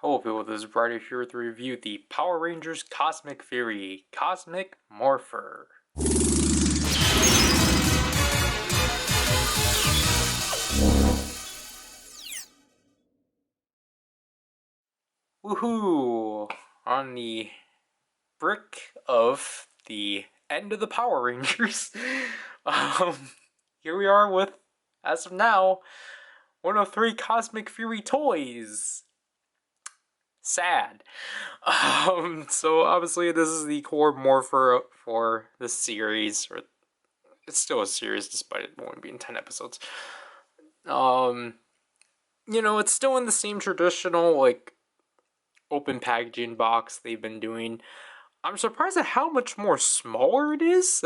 Hello people, this is Ryder here to review the Power Rangers Cosmic Fury Cosmic Morpher. Woohoo! On the brick of the end of the Power Rangers, here we are with, as of now, 103 Cosmic Fury toys. Sad. So obviously this is the core morpher for this series, or it's still a series despite it only being 10 episodes. It's still in the same traditional, like, open packaging box they've been doing. I'm surprised at how much more smaller it is.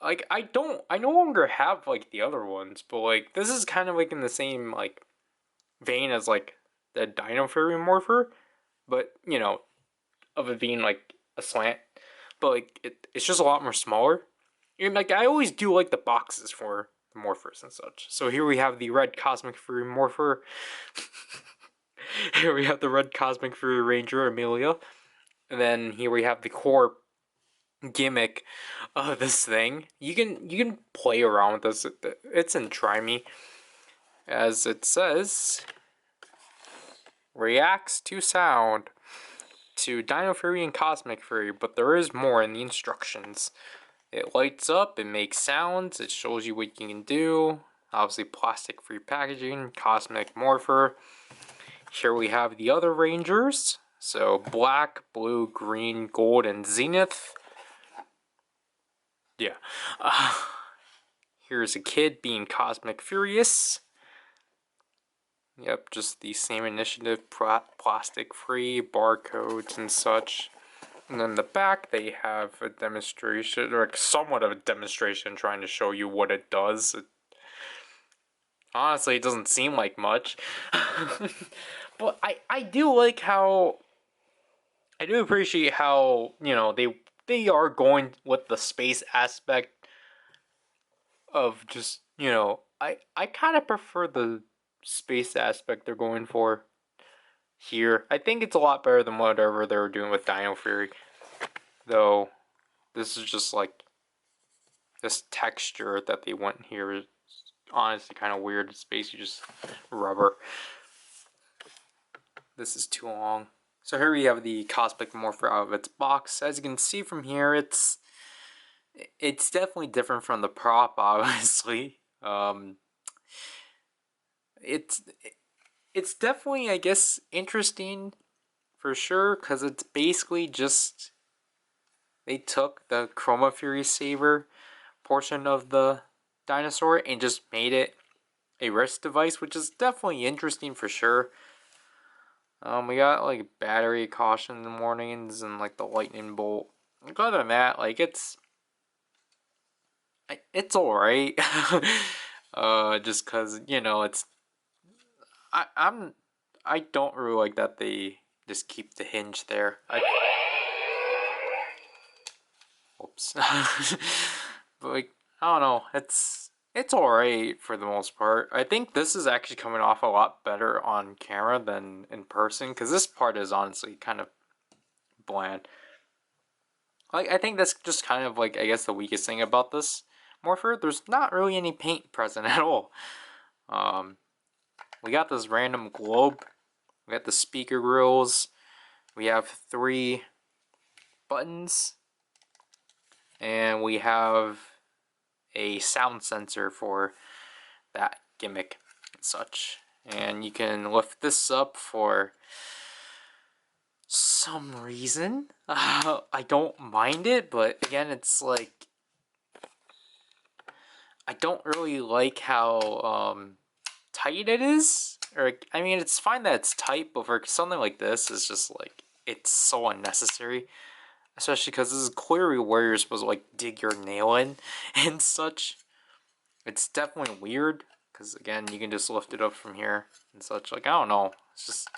Like, I no longer have, like, the other ones, but, like, this is kind of, like, in the same, like, vein as, like, the Dino Fury Morpher, but, of it being, like, a slant. But, like, it's just a lot more smaller. And, like, I always do like the boxes for the morphers and such. So here we have the red Cosmic Fury Morpher. Here we have the red Cosmic Fury Ranger, Amelia. And then here we have the core gimmick of this thing. You can play around with this. It's in Try Me. As it says, reacts to sound to Dino Fury and Cosmic Fury, but there is more in the instructions. It lights up, it makes sounds, it shows you what you can do. Obviously plastic-free packaging, Cosmic Morpher. Here we have the other Rangers. So black, blue, green, gold, and zenith. Yeah. Here's a kid being Cosmic Furious. Yep, just the same initiative, plastic-free, barcodes and such. And then the back, they have a demonstration, or somewhat of a demonstration trying to show you what it does. Honestly, it doesn't seem like much. But I do like how, I do appreciate how, they are going with the space aspect of just, I kind of prefer the space aspect they're going for here. I think it's a lot better than whatever they were doing with Dino Fury. Though, this is just like, this texture that they went here is honestly kind of weird. It's basically just rubber. This is too long. So here we have the Cosmic Morpher out of its box. As you can see from here, it's definitely different from the prop, obviously. It's definitely, I guess, interesting for sure, because it's basically just, they took the Chroma Fury Saber portion of the dinosaur and just made it a wrist device, which is definitely interesting for sure. We got like battery caution in the mornings and like the lightning bolt. Other than that, like it's alright. Just cause it's I don't really like that they just keep the hinge there. Oops. But like, I don't know, it's alright for the most part. I think this is actually coming off a lot better on camera than in person, because this part is honestly kind of bland. Like, I think that's just kind of like, I guess, the weakest thing about this Morpher. There's not really any paint present at all. We got this random globe. We got the speaker grills. We have 3 buttons. And we have a sound sensor for that gimmick and such. And you can lift this up for some reason. I don't mind it, but again, it's like, I don't really like how tight it is. Or, I mean, it's fine that it's tight, but for something like this, it's just like, it's so unnecessary. Especially because this is clearly where you're supposed to, like, dig your nail in and such. It's definitely weird, because, again, you can just lift it up from here and such. Like, I don't know. It's just,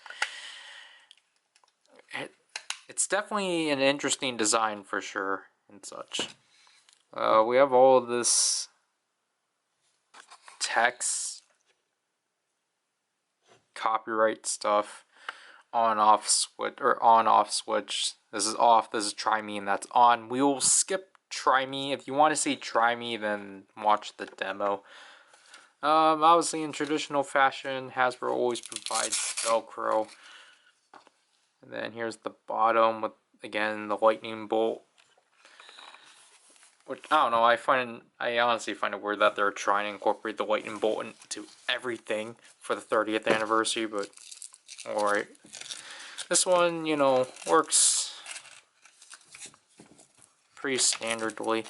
it's definitely an interesting design for sure and such. We have all of this text copyright stuff. On-off switch, or on-off switch. This is off, this is try me, and that's on. We will skip try me. If you want to see try me, then watch the demo. Obviously in traditional fashion, Hasbro always provides Velcro. And then here's the bottom with, again, the lightning bolt. Which, I don't know, I honestly find it weird that they're trying to incorporate the lightning bolt into everything for the 30th anniversary, but alright. This one, you know, works pretty standardly.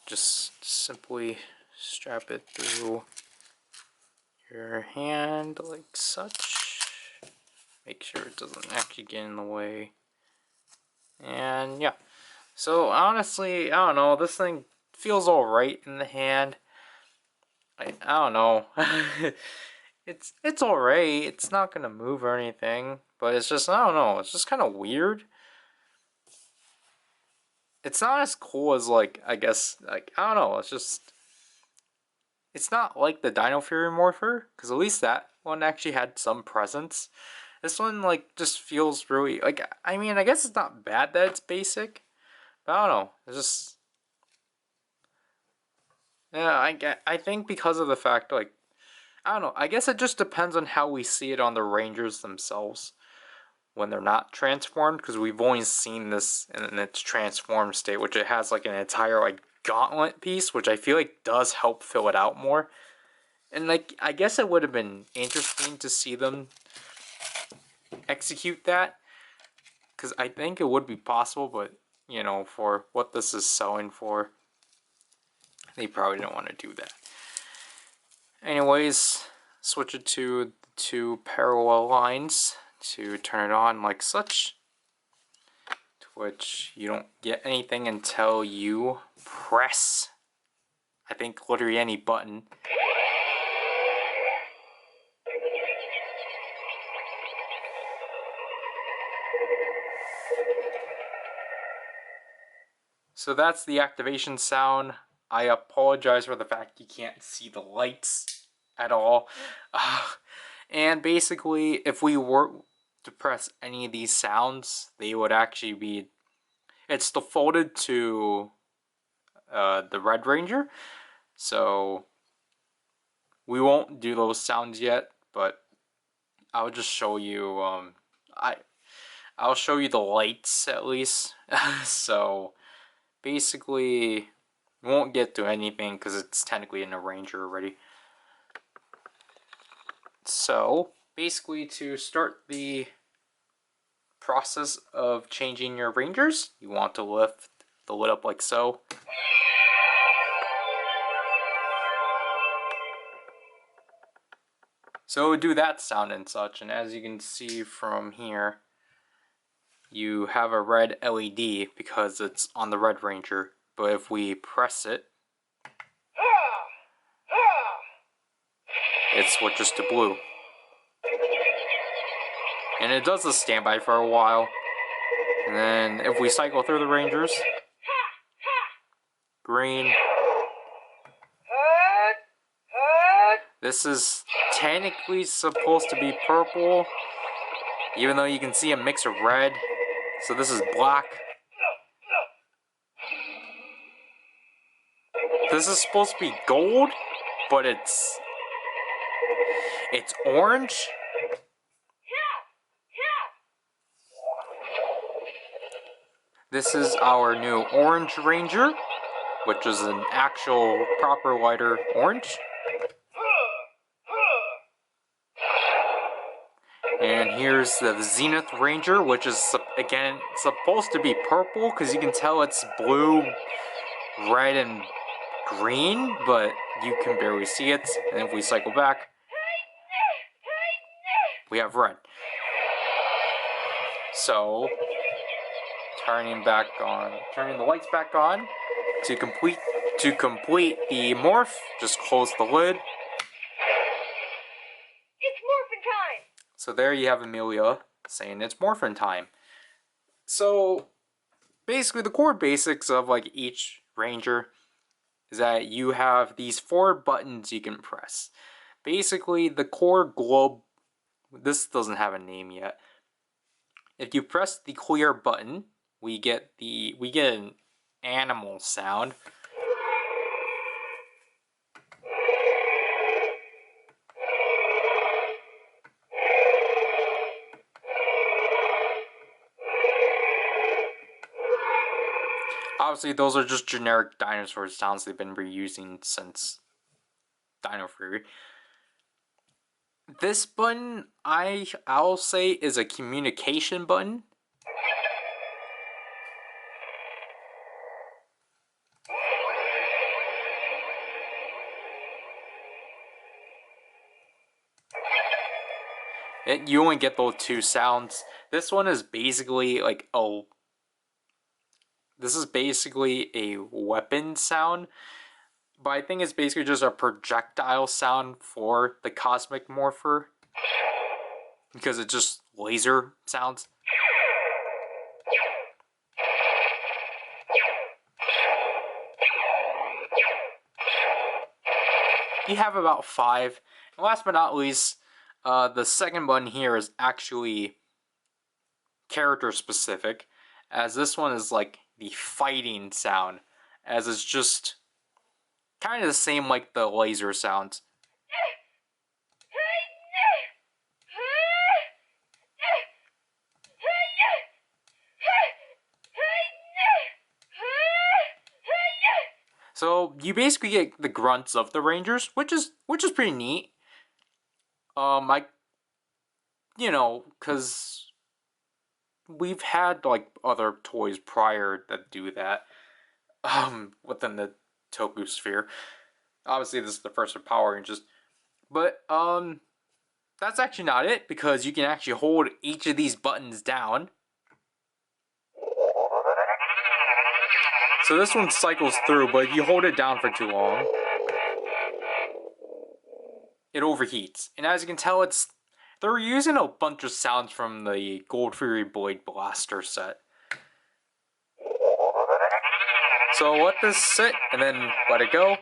Just simply strap it through your hand like such. Make sure it doesn't actually get in the way. And yeah. So honestly, I don't know, this thing feels alright in the hand. I don't know. It's alright. It's not gonna move or anything, but it's just, I don't know, it's just kind of weird. It's not as cool as, like, I guess, like, I don't know, it's just, it's not like the Dino Fury Morpher, because at least that one actually had some presence. This one, like, just feels really, like, I mean, I guess it's not bad that it's basic, but I don't know, it's just, yeah, I think because of the fact, like, I don't know, I guess it just depends on how we see it on the Rangers themselves when they're not transformed, because we've only seen this in its transformed state, which it has like an entire like gauntlet piece, which I feel like does help fill it out more. And like, I guess it would have been interesting to see them execute that, because I think it would be possible, but you know, for what this is selling for, they probably don't want to do that. Anyways, switch it to the two parallel lines to turn it on like such, to which you don't get anything until you press, I think, literally any button. So that's the activation sound. I apologize for the fact you can't see the lights at all. And basically, if we were to press any of these sounds, they would actually be, it's defaulted to the Red Ranger, so we won't do those sounds yet, but I'll just show you, I'll show you the lights at least. So basically, we won't get to anything because it's technically in a Ranger already. So basically, to start the process of changing your Rangers, you want to lift the lid up like so. So it would do that sound and such, and as you can see from here, you have a red LED because it's on the Red Ranger, but if we press it, it switches to blue. And it does the standby for a while. And then if we cycle through the Rangers, green. This is technically supposed to be purple, even though you can see a mix of red. So this is black. This is supposed to be gold, but it's orange. This is our new Orange Ranger, which is an actual proper lighter orange. And here's the Zenith Ranger, which is, again, supposed to be purple, because you can tell it's blue, red, and green, but you can barely see it. And if we cycle back, we have red. So, turning the lights back on, to complete the morph, just close the lid. So there you have Amelia saying it's morphin time. So basically the core basics of like each Ranger is that you have these 4 buttons you can press. Basically, the core globe, this doesn't have a name yet. If you press the clear button, we get an animal sound. Obviously, those are just generic dinosaur sounds they've been reusing since Dino Fury. This button, I'll say, is a communication button. You only get those 2 sounds. This one is basically like this is basically a weapon sound, but I think it's basically just a projectile sound for the Cosmic Morpher, because it's just laser sounds. You have about 5. And last but not least, the second button here is actually character specific, as this one is like the fighting sound, as it's just kind of the same like the laser sounds. So you basically get the grunts of the Rangers, which is pretty neat. Because we've had like other toys prior that do that. Within the Toku sphere. Obviously, this is the first of Power Rangers, but that's actually not it, because you can actually hold each of these buttons down. So this one cycles through, but if you hold it down for too long, it overheats. And as you can tell, they're using a bunch of sounds from the Gold Fury Blade Blaster set. So let this sit, and then let it go.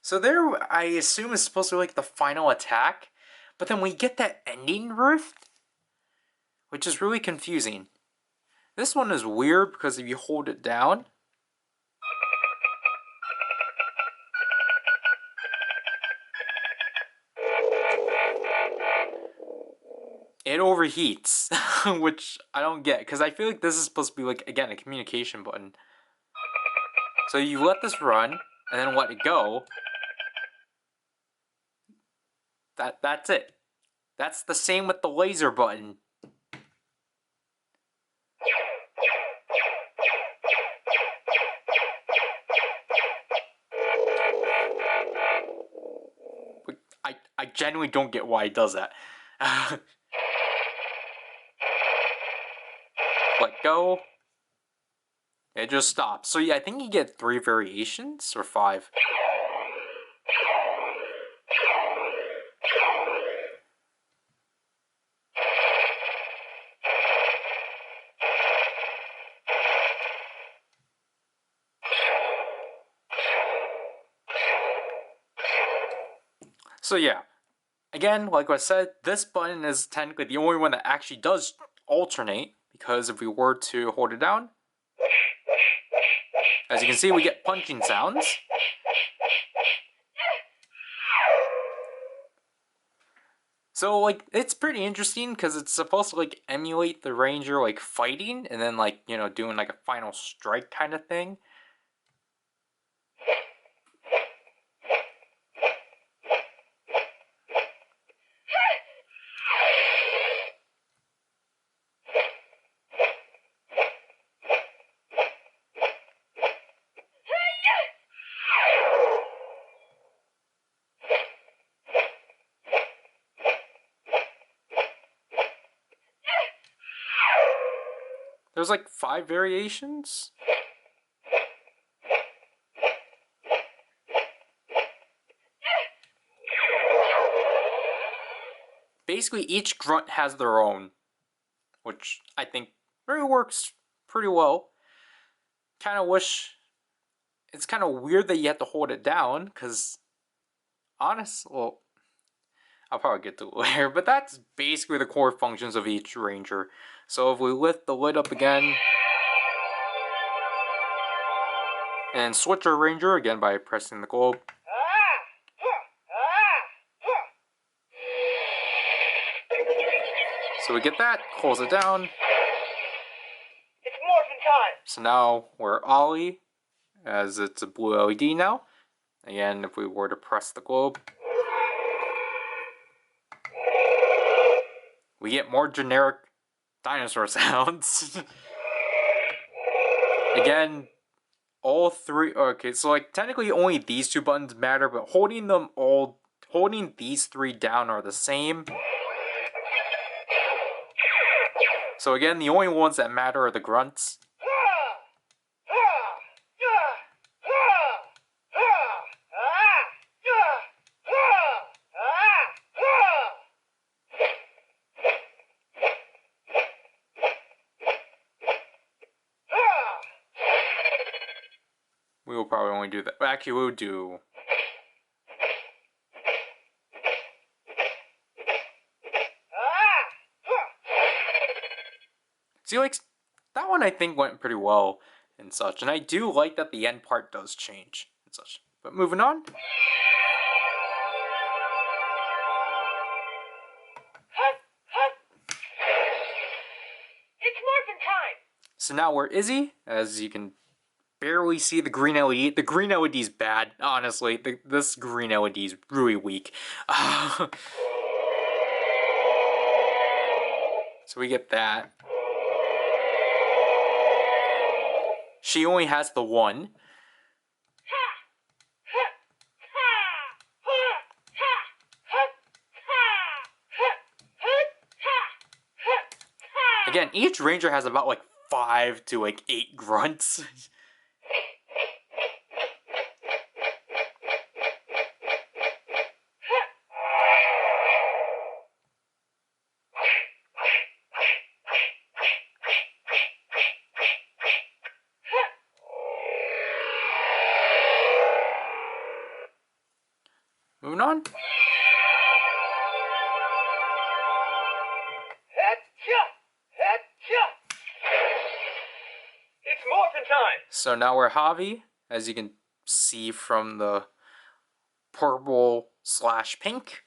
So there, I assume, is supposed to be like the final attack, but then we get that ending rift, which is really confusing. This one is weird because if you hold it down, it overheats, which I don't get, because I feel like this is supposed to be like, again, a communication button. So you let this run, and then let it go. That's it. That's the same with the laser button. I genuinely don't get why he does that. Let go. It just stops. So yeah, I think you get 3 variations, or 5. So yeah, again, like I said, this button is technically the only one that actually does alternate, because if we were to hold it down, as you can see, we get punching sounds. So like, it's pretty interesting because it's supposed to like emulate the Ranger like fighting and then like, doing like a final strike kind of thing. There's like 5 variations. basically each grunt has their own, which I think really works pretty well. Kind of wish it's kind of weird that you have to hold it down, because well, I'll probably get to it later, but that's basically the core functions of each ranger. So if we lift the lid up again and switch our ranger again by pressing the globe. So we get that, close it down. It's morphin' time. So now we're Ollie, as it's a blue LED now. Again, if we were to press the globe, we get more generic dinosaur sounds. Again, all three. Okay, so like technically only these two buttons matter, but holding these three down are the same. So again, the only ones that matter are the grunts. We will probably only do that. Actually, we'll do. See, like, that one I think went pretty well and such. And I do like that the end part does change and such. But moving on. It's morphin' time. So now we're Izzy, as you can barely see the green LED. The green LED is bad, honestly. This green LED is really weak. So we get that. She only has the one. Again, each ranger has about like 5 to like 8 grunts. Moving on. It's morphin' time. So now we're Javi, as you can see from the purple/pink.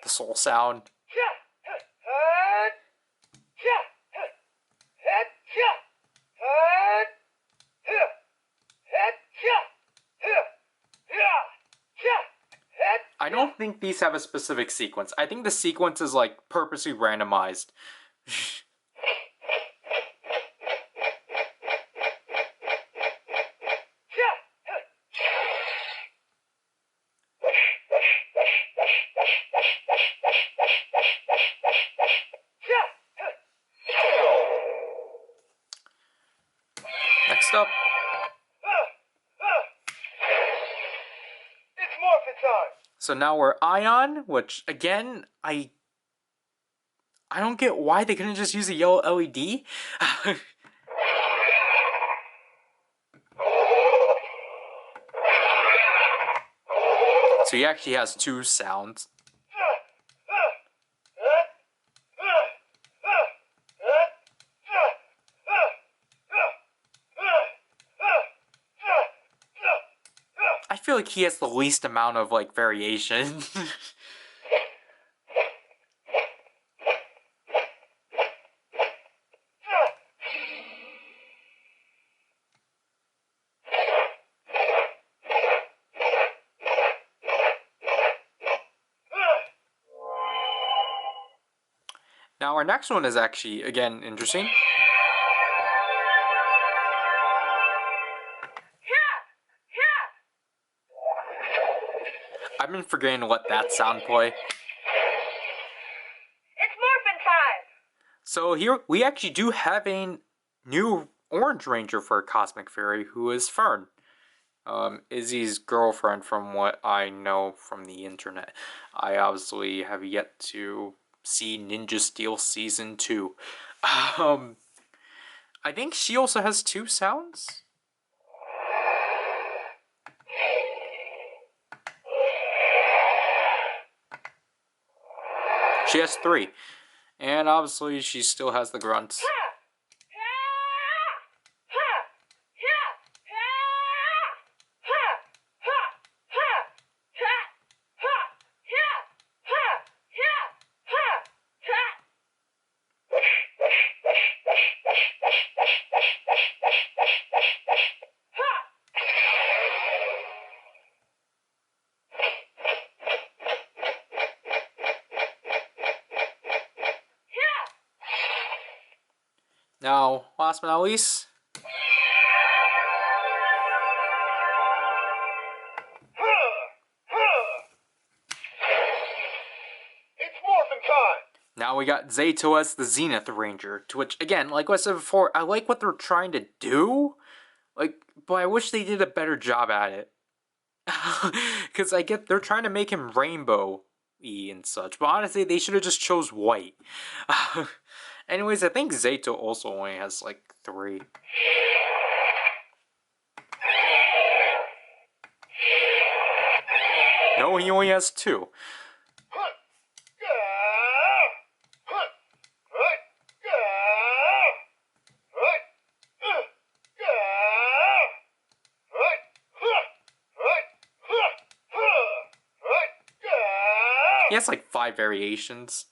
The soul sound. I don't think these have a specific sequence. I think the sequence is like purposely randomized. Next up. It's morphin' time. So now we're Ion, which again, I don't get why they couldn't just use a yellow LED. So he actually has 2 sounds. I feel like he has the least amount of like variation. Now our next one is actually, again, interesting. I've been forgetting to let that sound play. It's morphin' time. So here, we actually do have a new Orange Ranger for Cosmic Fury, who is Fern. Izzy's girlfriend, from what I know from the internet. I obviously have yet to see Ninja Steel Season 2. Um, I think she also has 2 sounds? She has 3. And obviously she still has the grunts. Now, last but not least, It's morphin' time! now we got Zato as the Zenith Ranger, to which, again, like I said before, I like what they're trying to do, like, but I wish they did a better job at it. Because I get they're trying to make him rainbow-y and such, but honestly, they should have just chose white. Anyways, I think Zato also only has, like, 3. No, he only has 2. He has like 5 variations.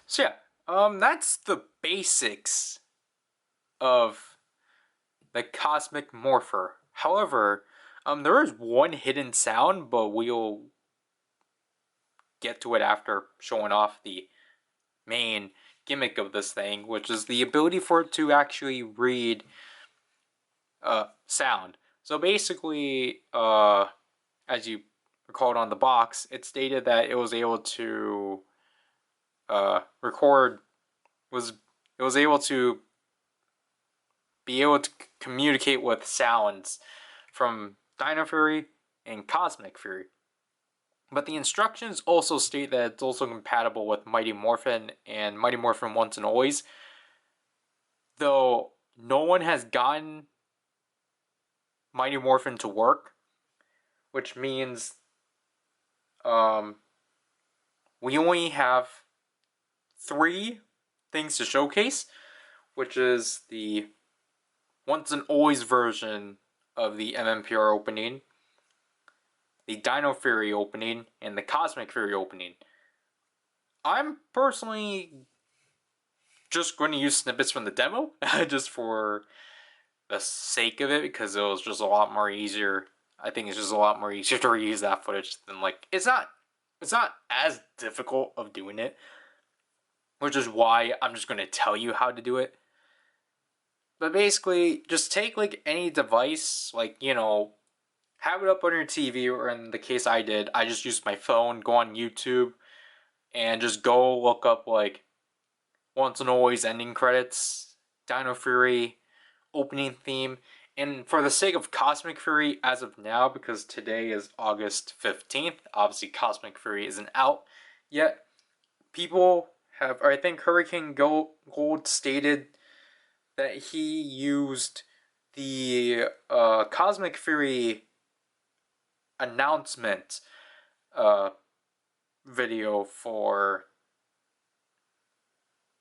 So yeah, that's the basics of the Cosmic Morpher. However, there is one hidden sound, but we'll get to it after showing off the main gimmick of this thing, which is the ability for it to actually read sound. So basically, as you recalled on the box, it stated that it was able to record, it was able to be able to communicate with sounds from Dino Fury and Cosmic Fury. But the instructions also state that it's also compatible with Mighty Morphin and Mighty Morphin Once and Always. Though no one has gotten Mighty Morphin to work, which means we only have 3 things to showcase, which is the Once and Always version of the MMPR opening, the Dino Fury opening, and the Cosmic Fury opening. I'm personally just going to use snippets from the demo, just for the sake of it, because it was just a lot more easier. I think it's just a lot more easier to reuse that footage than, like, it's not as difficult of doing it, which is why I'm just going to tell you how to do it. But basically, just take, like, any device, like, you know, have it up on your TV, or in the case I did, I just used my phone, go on YouTube, and just go look up, like, Once and Always ending credits, Dino Fury opening theme, and for the sake of Cosmic Fury as of now, because today is August 15th, obviously Cosmic Fury isn't out yet, people have, or I think Hurricane Gold stated that he used the Cosmic Fury announcement video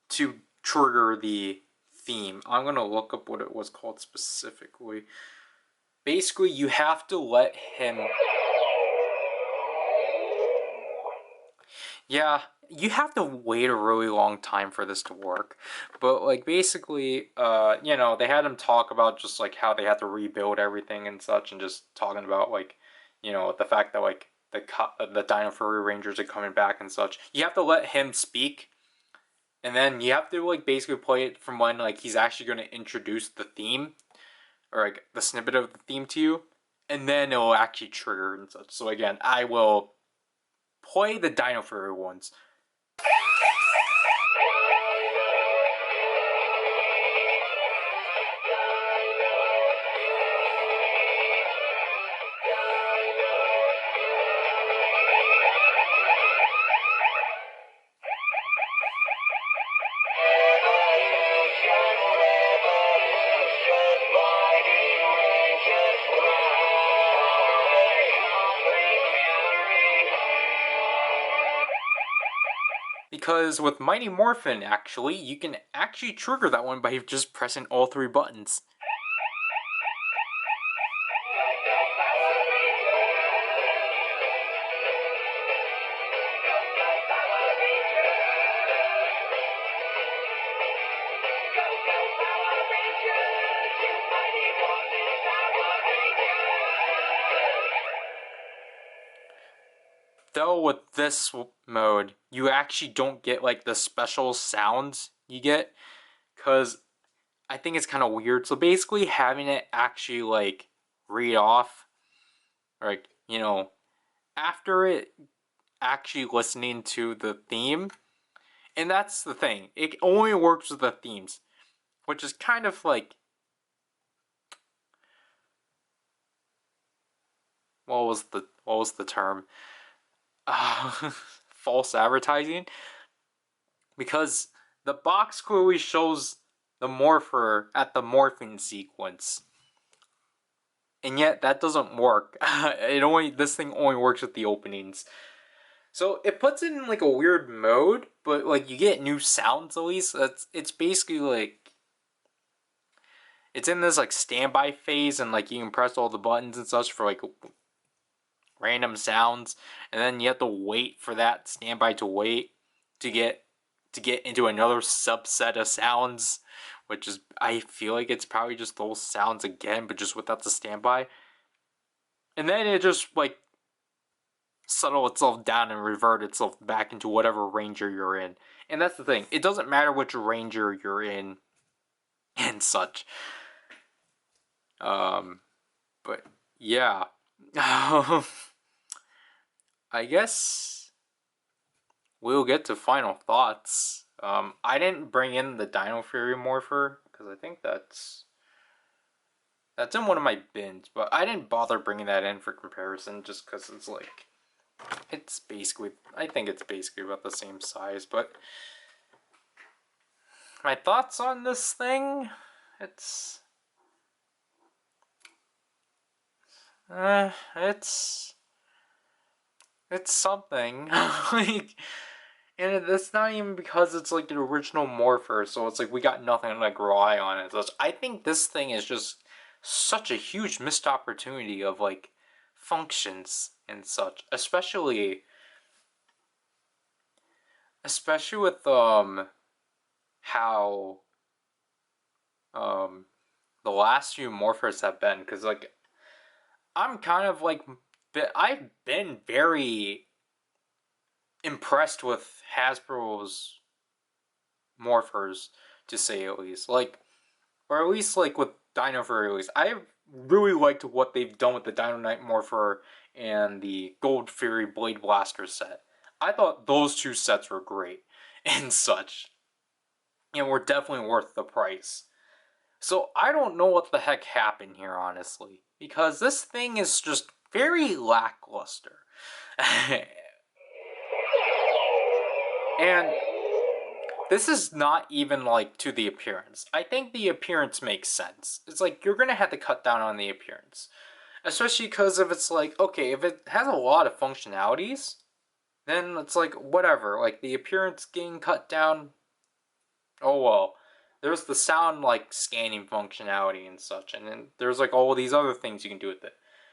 to trigger the theme. I'm gonna look up what it was called specifically. Basically, you have to let him... Yeah, you have to wait a really long time for this to work. But, like, basically, you know, they had him talk about just, like, how they had to rebuild everything and such, and just talking about, like, you know, the fact that, like, the Dino Fury Rangers are coming back and such. You have to let him speak, and then you have to, like, basically play it from when, like, he's actually going to introduce the theme, or, like, the snippet of the theme to you. and then it'll actually trigger and such. So again, I will play the Dino Fury ones. Because with Mighty Morphin, actually, you can actually trigger that one by just pressing all 3 buttons. Though with this mode, you actually don't get like the special sounds you get, because I think it's kind of weird. So basically having it actually like read off, like, you know, after it actually listening to the theme, and that's the thing, it only works with the themes, which is kind of like, what was the term? False advertising, because the box clearly shows the morpher at the morphing sequence, and yet that doesn't work. This thing only works with the openings. So it puts it in like a weird mode, but like you get new sounds at least. It's basically like it's in this like standby phase, and like you can press all the buttons and such for like random sounds, and then you have to wait for that standby to wait to get into another subset of sounds, which is, I feel like it's probably just those sounds again, but just without the standby. And then it just like settle itself down and revert itself back into whatever ranger you're in. And that's the thing, it doesn't matter which ranger you're in and such. But yeah. I guess we'll get to final thoughts. I didn't bring in the Dino Fury Morpher because I think that's in one of my bins, but I didn't bother bringing that in for comparison just because it's like, I think it's basically about the same size. But my thoughts on this thing, it's something. Like, and it's not even because it's like the original Morpher, so it's like we got nothing to like rely on it. So I think this thing is just such a huge missed opportunity of like functions and such, especially with how the last few Morphers have been, because like I'm kind of like, I've been very impressed with Hasbro's Morphers, to say at least. Like, or at least like with Dino Fury, at least. I really liked what they've done with the Dino Knight Morpher and the Gold Fury Blade Blaster set. I thought those two sets were great and such, and were definitely worth the price. So I don't know what the heck happened here, honestly, because this thing is just very lackluster. And this is not even like to the appearance. I think the appearance makes sense. It's like you're gonna have to cut down on the appearance, especially because if it's like, okay, if it has a lot of functionalities, then it's like whatever. Like the appearance getting cut down, oh well. There's the sound like scanning functionality and such, and then there's like all these other things you can do with it.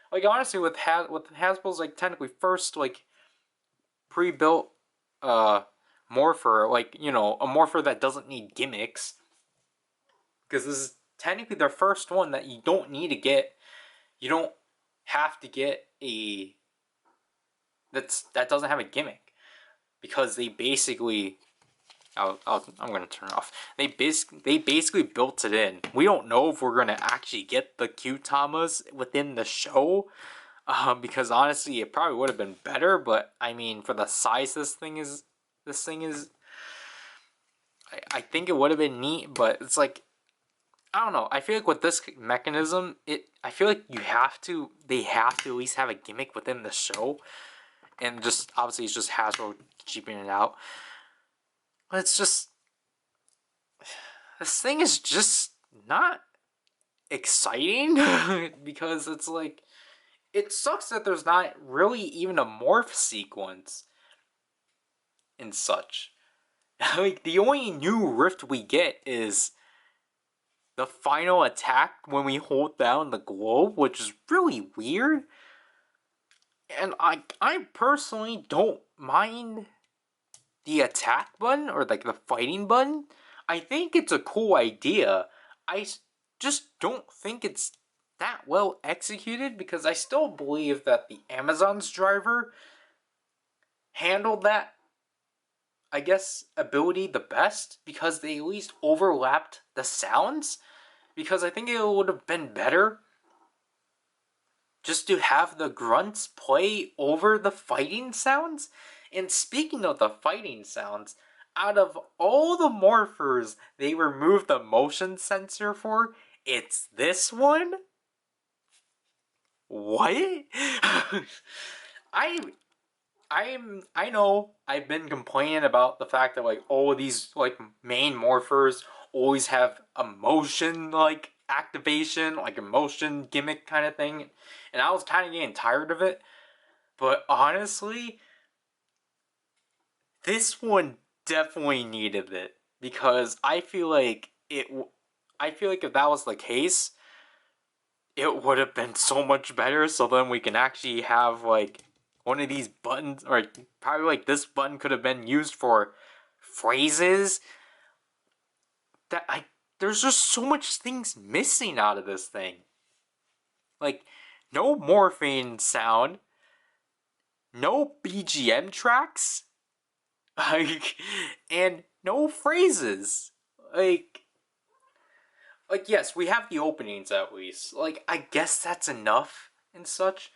Like honestly, with Hasbro's like technically first like pre-built morpher, like, you know, a morpher that doesn't need gimmicks, because this is technically their first one that you don't need to get. You don't have to get a that doesn't have a gimmick, because they basically I'm gonna turn it off. They basically built it in. We don't know if we're gonna actually get the Q-Tamas within the show, because honestly, it probably would have been better. But I mean, for the size this thing is, I think it would have been neat. But it's like, I don't know. I feel like with this mechanism, I feel like they have to at least have a gimmick within the show, and just obviously it's just Hasbro cheaping it out. But it's just, this thing is just not exciting because it's like, it sucks that there's not really even a morph sequence and such. Like, the only new rift we get is the final attack when we hold down the globe, which is really weird. And I personally don't mind the attack button or like the fighting button. I think it's a cool idea. I just don't think it's that well executed, because I still believe that the Amazon's driver handled that, I guess, ability the best, because they at least overlapped the sounds. Because I think it would have been better just to have the grunts play over the fighting sounds. And speaking of the fighting sounds, out of all the morphers they removed the motion sensor for, it's this one? What? I I know I've been complaining about the fact that like all of these like main morphers always have emotion like activation, like emotion gimmick kind of thing, and I was kind of getting tired of it. But honestly, this one definitely needed it, because I feel like if that was the case, it would have been so much better. So then we can actually have like one of these buttons, or probably like this button could have been used for phrases that there's just so much things missing out of this thing. Like, no morphine sound, no BGM tracks, like, and no phrases. Like yes, we have the openings at least. Like, I guess that's enough and such.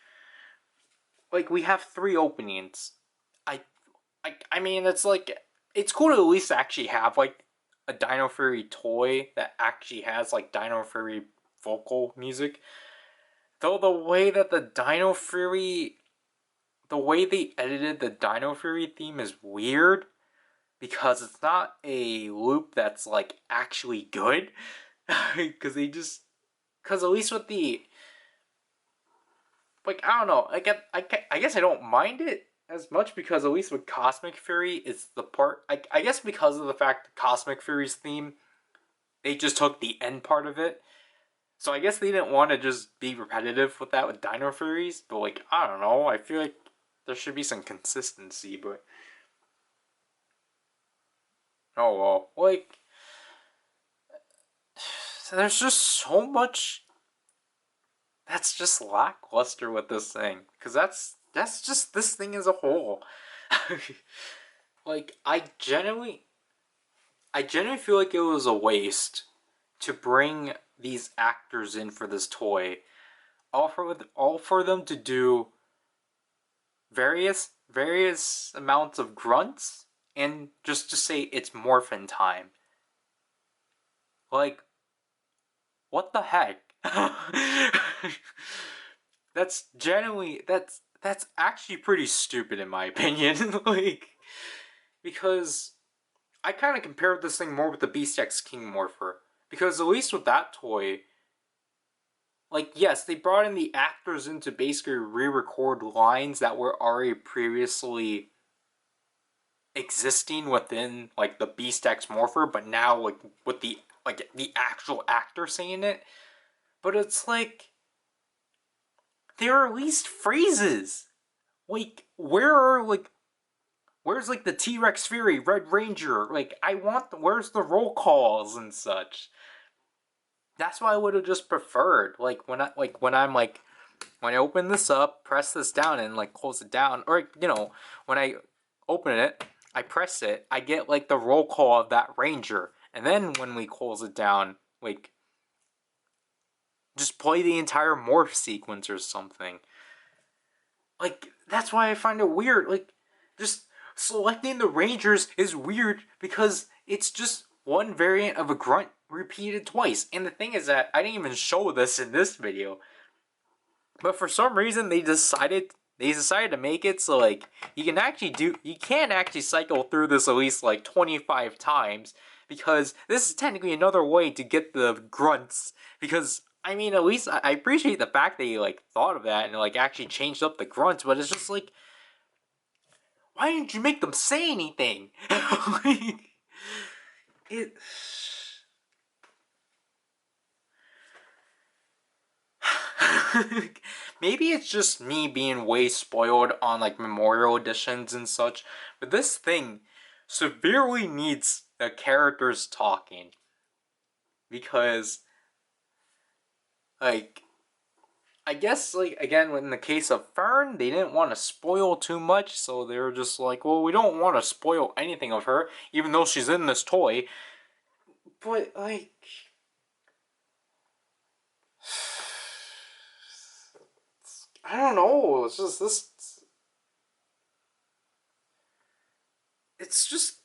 Like, we have 3 openings. I mean, it's like, it's cool to at least actually have like a Dino Fury toy that actually has like Dino Fury vocal music. Though the way they edited the Dino Fury theme is weird, because it's not a loop that's like actually good. Because because at least with the, like, I don't know, I guess I don't mind it as much, because at least with Cosmic Fury, it's the part, I guess because of the fact that Cosmic Fury's theme, they just took the end part of it. So I guess they didn't want to just be repetitive with that with Dino Furies, but like, I don't know, I feel like there should be some consistency, but oh well. Like, there's just so much that's just lackluster with this thing, because that's just this thing as a whole. Like, I genuinely feel like it was a waste to bring these actors in for this toy, all for them to do various amounts of grunts and just to say it's morphin time. Like, what the heck? That's actually pretty stupid in my opinion. Like, because I kind of compared this thing more with the Beast X King Morpher, because at least with that toy, like, yes, they brought in the actors in to basically re-record lines that were already previously existing within like the Beast X Morpher, but now like with the actual actor saying it. But it's like, there are at least phrases. Like, where's like the T-Rex Fury, Red Ranger? Like, where's the roll calls and such? That's why I would have just preferred, like, when I open this up, press this down and like close it down, or when I open it, I press it, I get like the roll call of that ranger, and then when we close it down, like just play the entire morph sequence or something. Like that's why I find it weird. Like just selecting the rangers is weird because it's just one variant of a grunt repeated twice. And the thing is that I didn't even show this in this video, but for some reason they decided to make it so like you can actually cycle through this at least like 25 times, because this is technically another way to get the grunts. Because I mean, at least I appreciate the fact that you like thought of that and like actually changed up the grunts, but it's just like, why didn't you make them say anything? Like, it. Maybe it's just me being way spoiled on like memorial editions and such, but this thing severely needs the characters talking, because like I guess like again in the case of Fern, they didn't want to spoil too much, so they were just like, well, we don't want to spoil anything of her, even though she's in this toy. But like I don't know, it's just this. It's just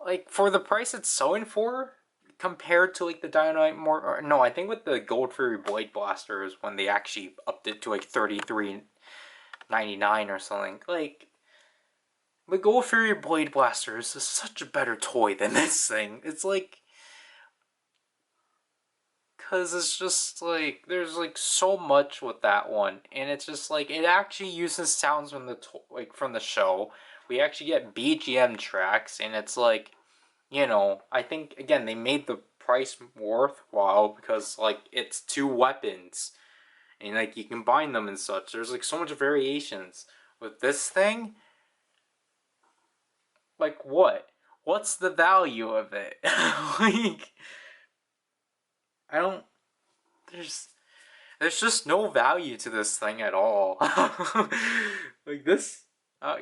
like for the price it's selling for, compared to like the Dynamite more. Or, no, I think with the Gold Fury Blade Blaster is when they actually upped it to like $33.99 or something. Like the Gold Fury Blade Blaster is just such a better toy than this thing. It's like, cause it's just like there's like so much with that one, and it's just like it actually uses sounds from the from the show. We actually get BGM tracks, and it's like, I think again they made the price worthwhile because like it's two weapons and like you combine them and such. There's like so much variations with this thing. Like what? What's the value of it? Like I don't. There's there's just no value to this thing at all. Like this. Uh,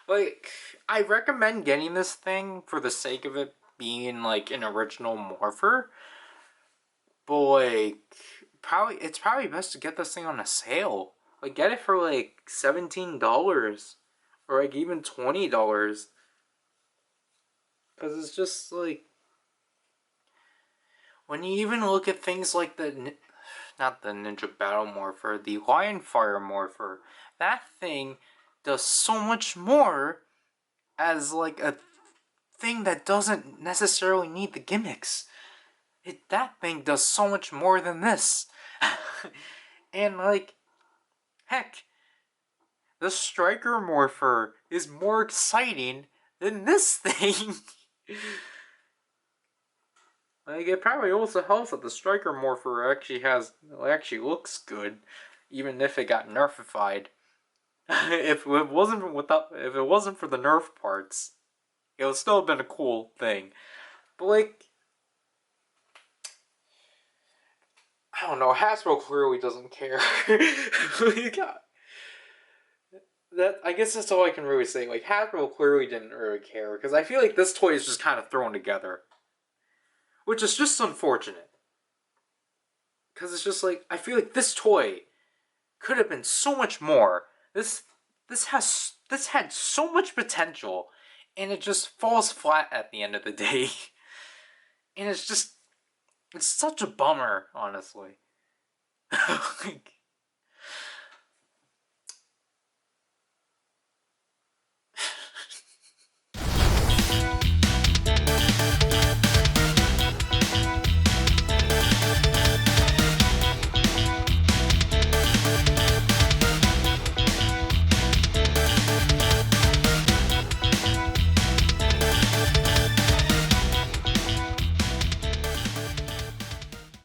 like I recommend getting this thing for the sake of it being like an original morpher, but like it's probably best to get this thing on a sale. Like get it for like $17 or like even $20, because it's just like when you even look at things like not the Ninja Battle Morpher, the Lion Fire Morpher, that thing does so much more as like a thing that doesn't necessarily need the gimmicks. That thing does so much more than this. And like, heck, the Striker Morpher is more exciting than this thing. Like, it probably also helps that the Striker Morpher actually looks good, even if it got nerfified. If it wasn't for the nerf parts, it would still have been a cool thing. But like, I don't know, Hasbro clearly doesn't care. Like, I guess that's all I can really say. Like, Hasbro clearly didn't really care, because I feel like this toy is just kind of thrown together, which is just unfortunate. Because it's just like, I feel like this toy could have been so much more. This had so much potential, and it just falls flat at the end of the day. And it's such a bummer, honestly. Like,